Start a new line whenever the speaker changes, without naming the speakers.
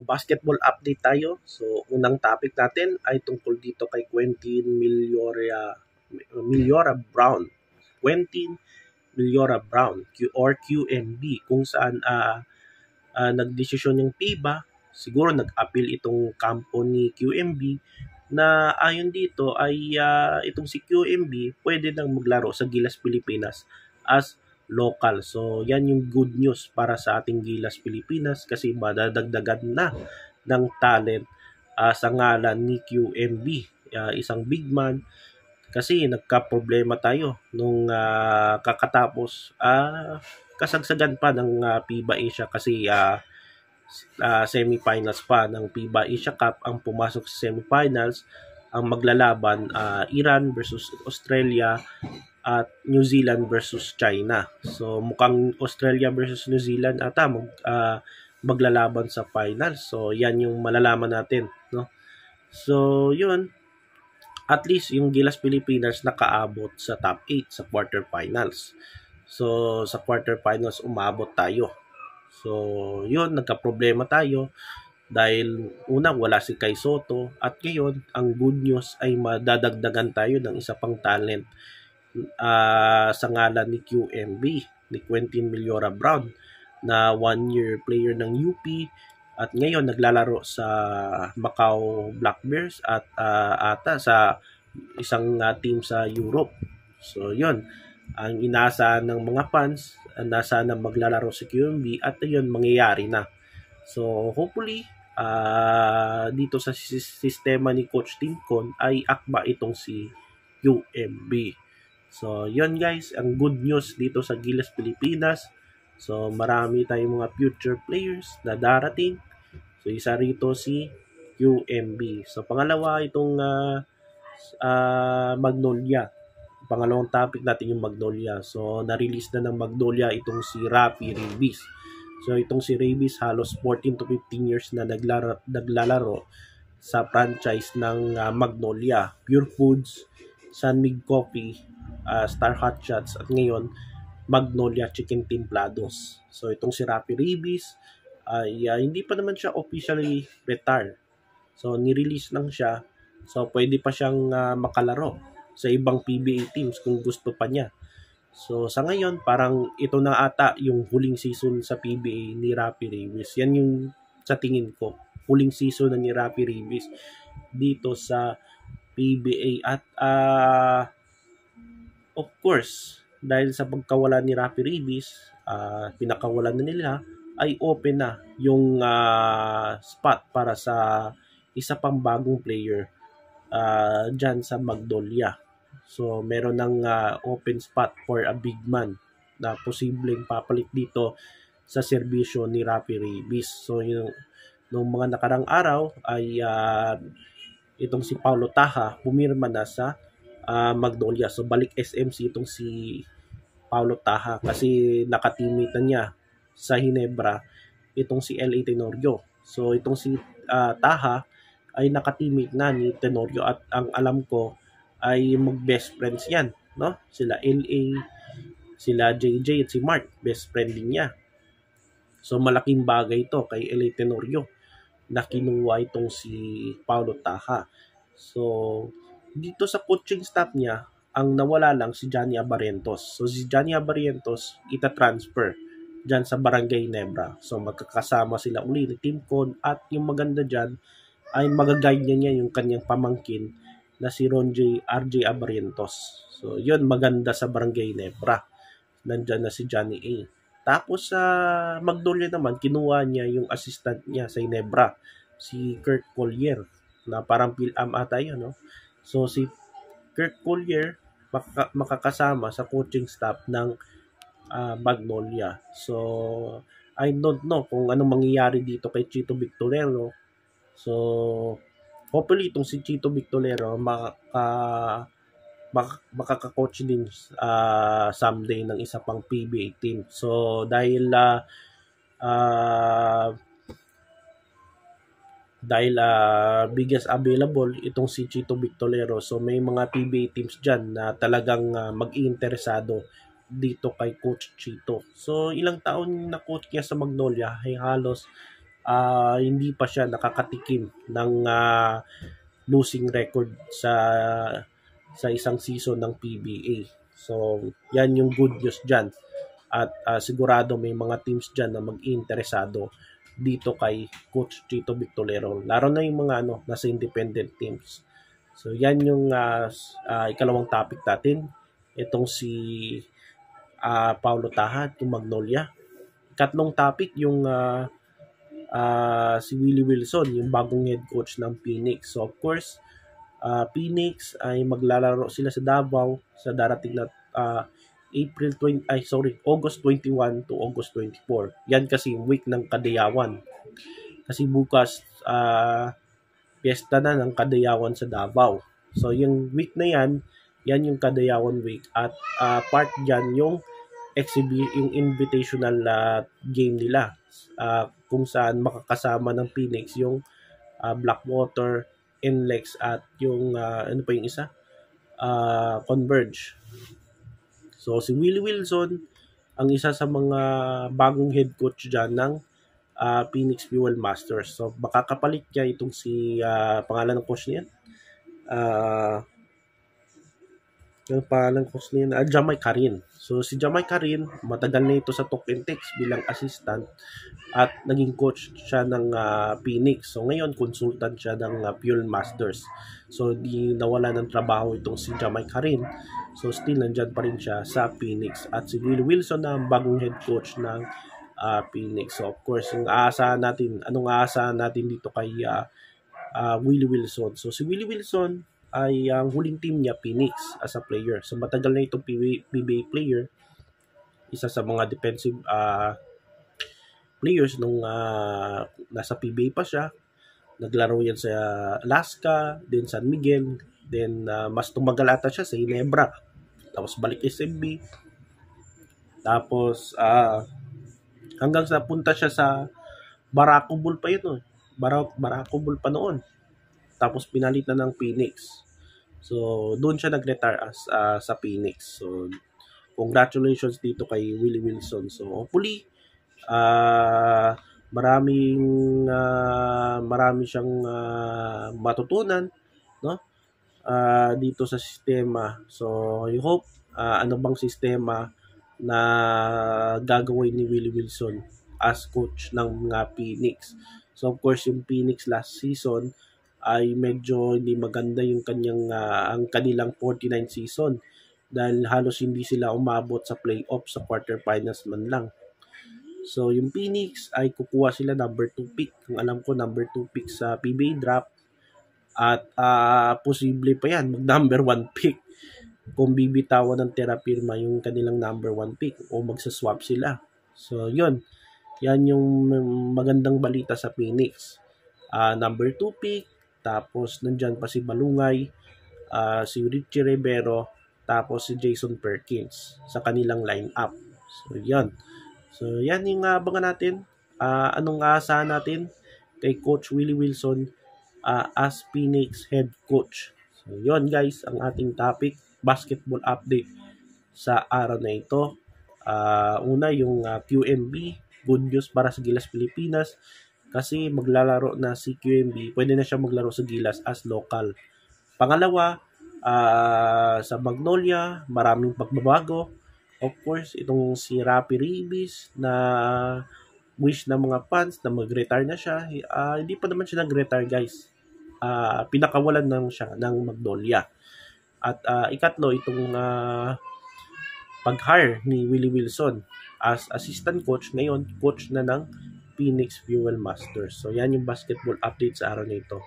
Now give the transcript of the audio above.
Basketball update tayo. So, unang topic natin ay tungkol dito kay Quentin Millora Brown. Quentin Millora Brown or QMB kung saan nagdesisyon yung FIBA, siguro nag-appeal itong kampo ni QMB na ayon dito ay itong si QMB pwede nang maglaro sa Gilas Pilipinas as local. So, yan yung good news para sa ating Gilas Pilipinas kasi madadagdagan na ng talent sa ngalan ni QMB. Isang big man kasi nagka-problema tayo nung kakatapos kasagsagan pa ng FIBA Asia kasi semifinals pa ng FIBA Asia Cup ang pumasok sa semifinals ang maglalaban Iran versus Australia at New Zealand versus China. So mukhang Australia versus New Zealand ata maglalaban sa finals. So yan yung malalaman natin, no? So yun, at least yung Gilas Pilipinas nakaabot sa top 8 sa quarterfinals. So sa quarterfinals umabot tayo. So yun, nagka-problema tayo dahil una wala si Kai Soto at ngayon ang good news ay madadagdagan tayo ng isa pang talent sa ngalan ni QMB, ni Quentin Millora Brown na 1-year player ng UP at ngayon naglalaro sa Macau Black Bears at ata sa isang team sa Europe. So yun, ang inaasahan ng mga fans na sana maglalaro si QMB at yun mangyayari na. So hopefully dito sa sistema ni Coach Tincon ay akma itong si QMB. So yun guys, ang good news dito sa Gilas Pilipinas. So marami tayong mga future players na darating. So isa rito si QMB. So pangalawa itong Magnolia. Pangalawang topic natin yung Magnolia. So na-release na ng Magnolia itong si Rafi Ribis. So itong si Ribis halos 14 to 15 years na naglalaro sa franchise ng Magnolia, Pure Foods, Sunmig Coffee, Star Hot Shots at ngayon Magnolia Chicken Timplados. So itong si Rafi Ribis ay hindi pa naman siya officially retired. So ni-release lang siya. So pwede pa siyang makalaro sa ibang PBA teams kung gusto pa niya. So sa ngayon parang ito na ata yung huling season sa PBA ni Rafi Ribis. Yan yung sa tingin ko, huling season na ni Rafi Ribis dito sa PBA at of course, dahil sa pagkawala ni Rafi Ribis, pinakawalan na nila, ay open na yung spot para sa isa pang bagong player dyan sa Magnolia. So, meron ng open spot for a big man na posibleng papalit dito sa serbisyo ni Rafi Ribis. So, nung mga nakarang araw ay itong si Paulo Taha pumirma na sa Magnolia. So balik SMC itong si Paulo Taha kasi nakateammate na niya sa Hinebra itong si LA Tenorio. So itong si Taha ay nakateammate na ni Tenorio at ang alam ko ay mag-best friends yan, no? Sila LA, sila JJ at si Mark, best friend din niya. So malaking bagay ito kay LA Tenorio na kinuha itong si Paulo Taha. So dito sa coaching staff niya, ang nawala lang si Johnny Abarrientos. So si Johnny Abarrientos ita-transfer dyan sa Barangay Nebra. So magkakasama sila uli ni Team Con at yung maganda dyan ay magaguide niya yung kanyang pamangkin na si RJ Abarrientos. So yun, maganda sa Barangay Nebra. Nandyan na si Johnny A. Tapos sa Magnolia naman, kinuha niya yung assistant niya sa Nebra, si Kurt Collier, na parang PhilAm ata yun, no? So si Kurt Collier makakasama sa coaching staff ng Magnolia. So I don't know kung anong mangyayari dito kay Chito Victorero. So hopefully itong si Chito Victorero makaka-coach din someday ng isa pang PBA team. So dahil biggest available itong si Chito Victorero, so may mga PBA teams dyan na talagang mag-iinteresado dito kay Coach Chito. So ilang taon na coach niya sa Magnolia ay halos hindi pa siya nakakatikim ng losing record sa isang season ng PBA. So, yan yung good news dyan. At sigurado may mga teams dyan na mag-interesado dito kay Coach Chito Victorero. Laro na yung mga nasa independent teams. So, yan yung ikalawang topic natin. Itong si Paulo Tahat, yung Magnolia. Ikatlong topic, yung si Willie Wilson, yung bagong head coach ng Phoenix. So, of course, Phoenix ay maglalaro sila sa Davao sa darating na August 21 to August 24. Yan kasi yung week ng Kadayawan. Kasi bukas piyesta na ng Kadayawan sa Davao. So yung week na yan yung Kadayawan week at part diyan yung yung invitational game nila. Kung saan makakasama ng Phoenix yung Blackwater, NLEX at yung ano pa yung isa? Converge. So si Willie Wilson ang isa sa mga bagong head coach dyan ng Phoenix Fuel Masters. So baka kapalit niya itong si pangalan ng coach niya. Yung pangalan ng coach niya, Jamay Karin. So si Jamay Karin, matagal na ito sa Talk and Text bilang assistant at naging coach siya ng Phoenix. So ngayon consultant siya ng Fuel Masters. So di nawala ng trabaho itong si Jamay Karin. So still nandyan pa rin siya sa Phoenix. At si Willie Wilson na bagong head coach ng Phoenix. So of course, anong aasahan natin dito kay Willie Wilson. So si Willie Wilson ay ang huling team niya Phoenix as a player. So matagal na itong PBA player. Isa sa mga defensive players nung nasa PBA pa siya. Naglaro yan sa Alaska, then San Miguel, then mas tumagal ata siya sa Ginebra. Tapos balik SMB. Tapos hanggang sa punta siya sa Barako Bull pa yun. Barako Bull pa noon. Tapos pinalitan ng Phoenix. So doon siya nag-retire sa Phoenix. So congratulations dito kay Willie Wilson. So hopefully marami siyang matutunan, no? Dito sa sistema. So I hope ano bang sistema na gagawin ni Willie Wilson as coach ng mga Phoenix. So of course yung Phoenix last season ay medyo hindi maganda yung ang kanilang 49 season dahil halos hindi sila umabot sa playoff sa quarterfinals man lang. So yung Phoenix ay kukuha sila number 2 pick. Kung alam ko number 2 pick sa PBA draft at posible pa yan mag number 1 pick kung bibitawan ng Terrapirma yung kanilang number 1 pick o magsaswap sila. So yan yung magandang balita sa Phoenix. Number 2 pick, tapos nandyan pa si Balungay, si Richie Rivero, tapos si Jason Perkins sa kanilang lineup. So yan. So yan yung abangan natin. Anong aasahan natin kay Coach Willie Wilson as Phoenix head coach. So yun guys, ang ating topic, basketball update sa araw na ito. Una yung QMB, good news para sa Gilas Pilipinas kasi maglalaro na si QMB, pwede na siya maglaro sa Gilas as local. Pangalawa, sa Magnolia, maraming pagbabago. Of course, itong si Rapi Ribis na wish ng mga fans na mag-retire na siya. Hindi pa naman siya nag-retire guys. Pinakawalan lang siya ng Magnolia. At ikatlo, itong pag-hire ni Willie Wilson as assistant coach, ngayon coach na ng Phoenix Fuel Masters. So yan yung basketball update sa araw na ito.